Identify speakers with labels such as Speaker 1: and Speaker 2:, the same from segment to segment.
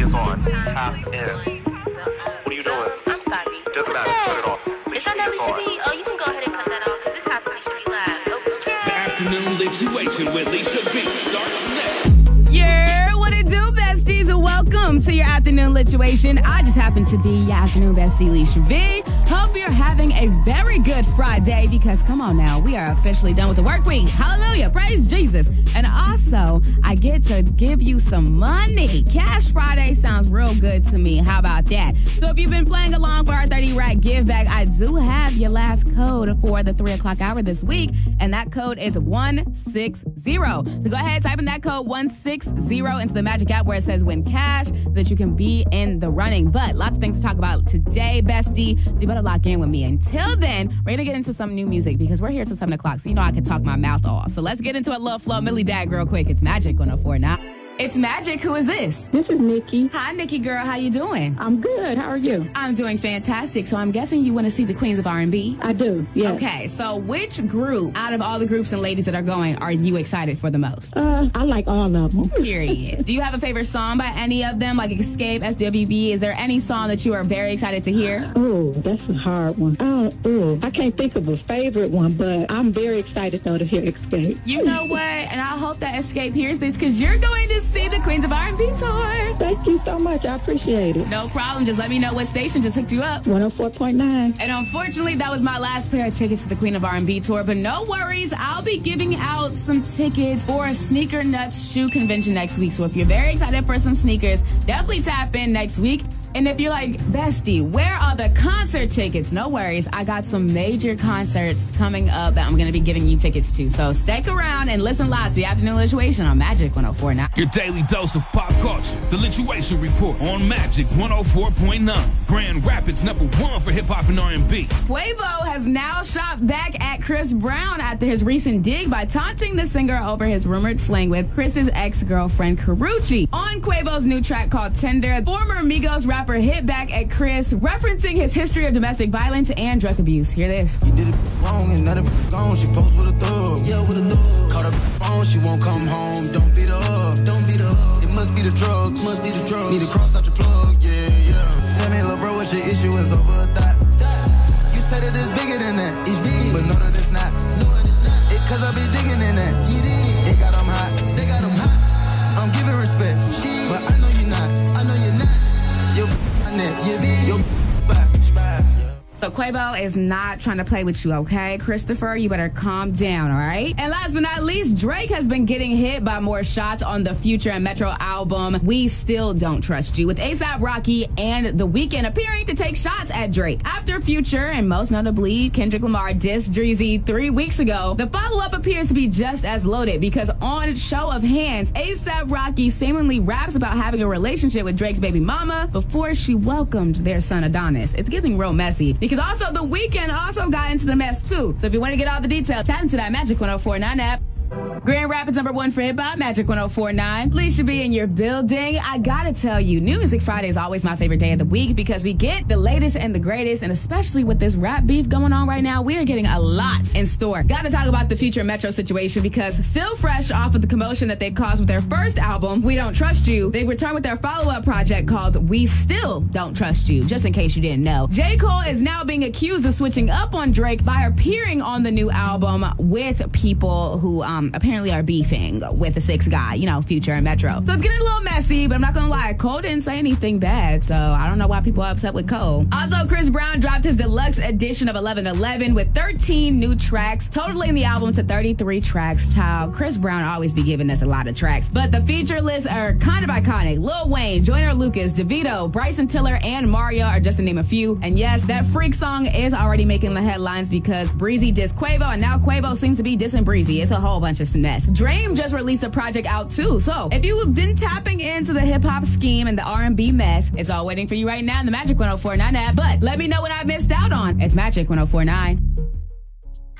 Speaker 1: is on. Tap in. What are you doing?
Speaker 2: I'm sorry.
Speaker 1: Doesn't matter. Turn it off.
Speaker 2: Is that Lisha B? Oh, you can go ahead and cut that off because it's not Lisha B live. Okay.
Speaker 3: The Afternoon Lituation with Lisha B starts next.
Speaker 4: Yeah, what it do, besties? Welcome to your Afternoon Lituation. I just happen to be your afternoon bestie, Lisha B. Hope you're having a very good Friday because, come on now, we are officially done with the work week. Hallelujah. Praise Jesus. And also, I get to give you some money. Cash Friday sounds real good to me. How about that? So if you've been playing along for our 30 rack give back, I do have your last code for the 3 o'clock hour this week, and that code is 160. So go ahead, type in that code 160 into the Magic app where it says win cash so that you can be in the running. But lots of things to talk about today, bestie. So you better lock in with me. Until then, we're going to get into some new music because we're here till 7 o'clock. So you know I can talk my mouth off. So let's get into a little Flo Millie bag real quick. It's Magic 104.9. It's Magic. Who is this?
Speaker 5: This is Nikki.
Speaker 4: Hi, Nikki girl. How you doing?
Speaker 5: I'm good. How are you?
Speaker 4: I'm doing fantastic. So I'm guessing you want to see the Queens of R&B?
Speaker 5: I do, yes.
Speaker 4: Okay, so which group out of all the groups and ladies that are going are you excited for the most?
Speaker 5: I like all of them.
Speaker 4: Period. Do you have a favorite song by any of them, like Escape, SWV? Is there any song that you are very excited to hear?
Speaker 5: Oh, that's a hard one. I can't think of a favorite one, but I'm very excited, though, to hear Escape.
Speaker 4: You know what? And I hope that Escape hears this because you're going to see the Queens of R&B tour.
Speaker 5: Thank you so much. I appreciate it.
Speaker 4: No problem. Just let me know what station just hooked you up.
Speaker 5: 104.9.
Speaker 4: And unfortunately, that was my last pair of tickets to the Queen of R&B tour. But no worries. I'll be giving out some tickets for a Sneaker Nuts shoe convention next week. So if you're very excited for some sneakers, definitely tap in next week. And if you're like, bestie, where are the concert tickets? No worries. I got some major concerts coming up that I'm going to be giving you tickets to. So stick around and listen live to the Afternoon Lituation on Magic 104.9.
Speaker 3: Your daily dose of pop culture. The Lituation Report on Magic 104.9. Grand Rapids #1 for hip-hop and R&B.
Speaker 4: Quavo has now shot back at Chris Brown after his recent dig by taunting the singer over his rumored fling with Chris's ex-girlfriend, Karrueche. On Quavo's new track called Tender, former Migos rapper hit back at Chris, referencing his history of domestic violence and drug abuse. Hear this.
Speaker 6: You did it wrong and now the gone. She posed with a thug. Yeah, with a thug. Caught her phone, she won't come home. Don't beat her up. Don't beat her up. It must be the drugs. Must be the drugs. Need to cross out your plug. Yeah, yeah. Tell me, little bro, what your issue is over that. You said it is bigger than that. It's big. But no, that it's not. No, it's not. It cause I be digging in that. It got them hot. They got them hot. I'm giving respect. But I know you're not. I know you're not.
Speaker 4: So Quavo is not trying to play with you, okay? Christopher, you better calm down, all right? And last but not least, Drake has been getting hit by more shots on the Future and Metro album, We Still Don't Trust You, with A$AP Rocky and The Weeknd appearing to take shots at Drake. After Future, and most notably Kendrick Lamar, dissed Dreezy 3 weeks ago, the follow-up appears to be just as loaded because on Show of Hands, A$AP Rocky seemingly raps about having a relationship with Drake's baby mama before she welcomed their son Adonis. It's getting real messy. Because also The Weeknd also got into the mess too. So if you want to get all the details, tap into that Magic 104.9 app. Grand Rapids #1 for hip-hop, Magic 104.9. Lisha B in your building. I gotta tell you, New Music Friday is always my favorite day of the week because we get the latest and the greatest, and especially with this rap beef going on right now, we are getting a lot in store. Gotta talk about the Future Metro situation because still fresh off of the commotion that they caused with their first album, We Don't Trust You, they returned with their follow-up project called We Still Don't Trust You, just in case you didn't know. J. Cole is now being accused of switching up on Drake by appearing on the new album with people who apparently are beefing with the 6 guy, you know, Future and Metro. So it's getting a little messy, but I'm not gonna lie, Cole didn't say anything bad, so I don't know why people are upset with Cole. Also, Chris Brown dropped his deluxe edition of 1111 with 13 new tracks, totaling the album to 33 tracks. Child, Chris Brown always be giving us a lot of tracks, but the feature lists are kind of iconic. Lil Wayne, Joyner Lucas, DeVito, Bryson Tiller, and Mario are just to name a few. And yes, that Freak song is already making the headlines because Breezy dissed Quavo, and now Quavo seems to be dissing Breezy. It's a whole bunch of mess. Dream just released a project out too. So if you've been tapping into the hip hop scheme and the R&B mess, it's all waiting for you right now in the Magic 104.9 app. But let me know what I missed out on. It's Magic 104.9.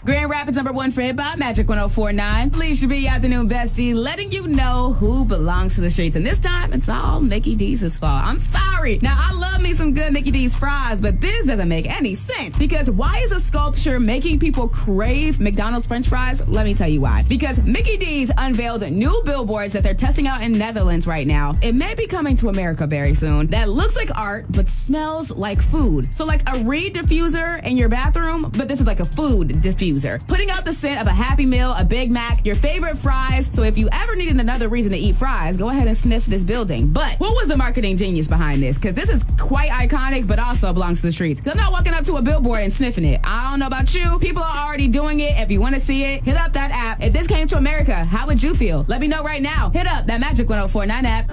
Speaker 4: Grand Rapids #1 for hip hop, Magic 104.9. Lisha B, afternoon bestie, letting you know who belongs to the streets. And this time, it's all Mickey D's fault. I'm sorry. Now, I love love me some good Mickey D's fries, but this doesn't make any sense. Because why is a sculpture making people crave McDonald's French fries? Let me tell you why. Because Mickey D's unveiled new billboards that they're testing out in Netherlands right now. It may be coming to America very soon. That looks like art, but smells like food. So like a Reed diffuser in your bathroom, but this is like a food diffuser. Putting out the scent of a Happy Meal, a Big Mac, your favorite fries. So if you ever needed another reason to eat fries, go ahead and sniff this building. But who was the marketing genius behind this? Because this is quite iconic, but also belongs to the streets. Because I'm not walking up to a billboard and sniffing it. I don't know about you. People are already doing it. If you want to see it, hit up that app. If this came to America, how would you feel? Let me know right now. Hit up that Magic 1049 app.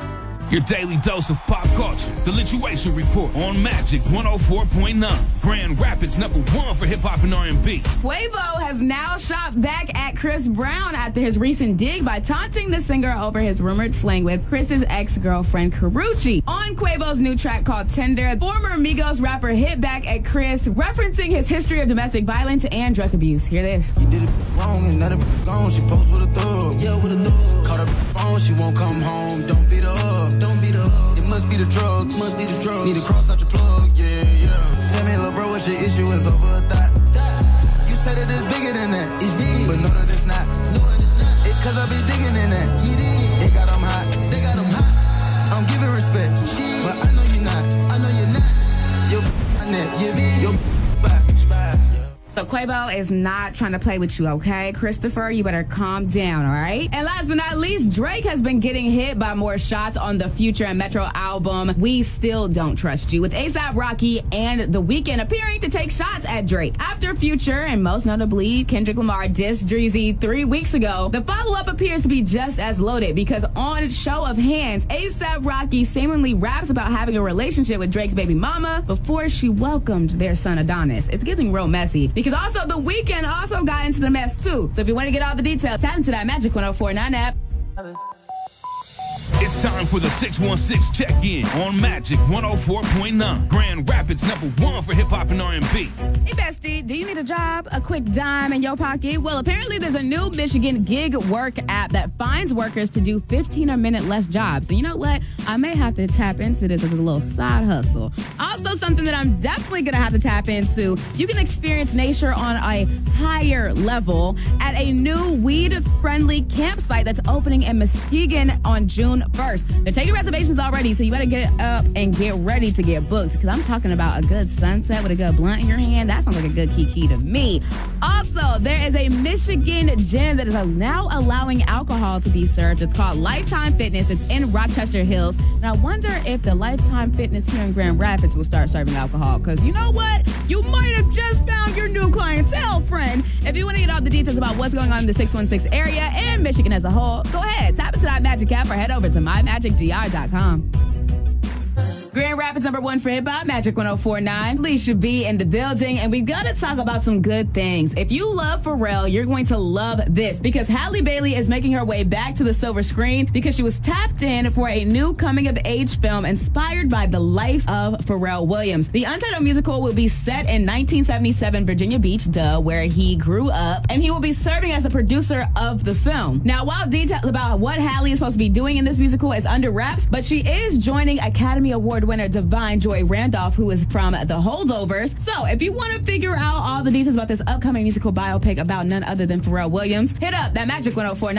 Speaker 3: Your daily dose of pop culture. The Lituation Report on Magic 104.9. Grand Rapids #1 for hip-hop and R&B.
Speaker 4: Quavo has now shot back at Chris Brown after his recent dig by taunting the singer over his rumored fling with Chris's ex-girlfriend Karrueche. On Quavo's new track called Tender, former Migos rapper hit back at Chris, referencing his history of domestic violence and drug abuse. Hear this.
Speaker 6: You did it wrong and now the gone. She posed with a thug. Yeah, with a thug. Caught her phone, she won't come home. Don't beat her up. Don't beat her up. It must be the drugs. Must be the drugs. Need to cross out your plug. Yeah, yeah. Tell me, little bro, what's your issue? It's over a thought. You said it is bigger than that. It's big, but no, that it's not. No, it's not. It cause I be digging in that. It got them hot. They got them hot. I'm giving respect, but I know you're not. I know you're not. Your net. Your spot.
Speaker 4: So Quavo is not trying to play with you, okay? Christopher, you better calm down, all right? And last but not least, Drake has been getting hit by more shots on the Future and Metro album, We Still Don't Trust You, with A$AP Rocky and The Weeknd appearing to take shots at Drake. After Future, and most notably Kendrick Lamar dissed Dreezy 3 weeks ago, the follow-up appears to be just as loaded because on Show of Hands, A$AP Rocky seemingly raps about having a relationship with Drake's baby mama before she welcomed their son Adonis. It's getting real messy. Because also, The Weeknd also got into the mess, too. So if you want to get all the details, tap into that Magic 1049 app.
Speaker 3: It's time for the 616 check-in on Magic 104.9. Grand Rapids #1 for hip-hop and R&B.
Speaker 4: Hey, bestie, do you need a job, a quick dime in your pocket? Well, apparently there's a new Michigan gig work app that finds workers to do 15 a minute less jobs. And you know what? I may have to tap into this as a little side hustle. Also, something that I'm definitely going to have to tap into, you can experience nature on a higher level at a new weed-friendly campsite that's opening in Muskegon on June 1st. They're taking reservations already, so you better get up and get ready to get booked, because I'm talking about a good sunset with a good blunt in your hand. That sounds like a good kiki to me. Also, there is a Michigan gym that is now allowing alcohol to be served. It's called Lifetime Fitness. It's in Rochester Hills. And I wonder if the Lifetime Fitness here in Grand Rapids will start serving alcohol, because you know what? You might have just found your new clientele, friend. If you want to get all the details about what's going on in the 616 area and Michigan as a whole, go ahead, tap into that Magic app or head over to mymagicgr.com. Grand Rapids #1 for hip hop, Magic 1049. Lisha B in the building, and we gotta talk about some good things. If you love Pharrell, you're going to love this, because Halle Bailey is making her way back to the silver screen because she was tapped in for a new coming-of-age film inspired by the life of Pharrell Williams. The untitled musical will be set in 1977 Virginia Beach, where he grew up, and he will be serving as the producer of the film. Now, while details about what Halle is supposed to be doing in this musical is under wraps, but she is joining Academy Award winner Divine Joy Randolph, who is from The Holdovers. So if you want to figure out all the details about this upcoming musical biopic about none other than Pharrell Williams, hit up that Magic 1049.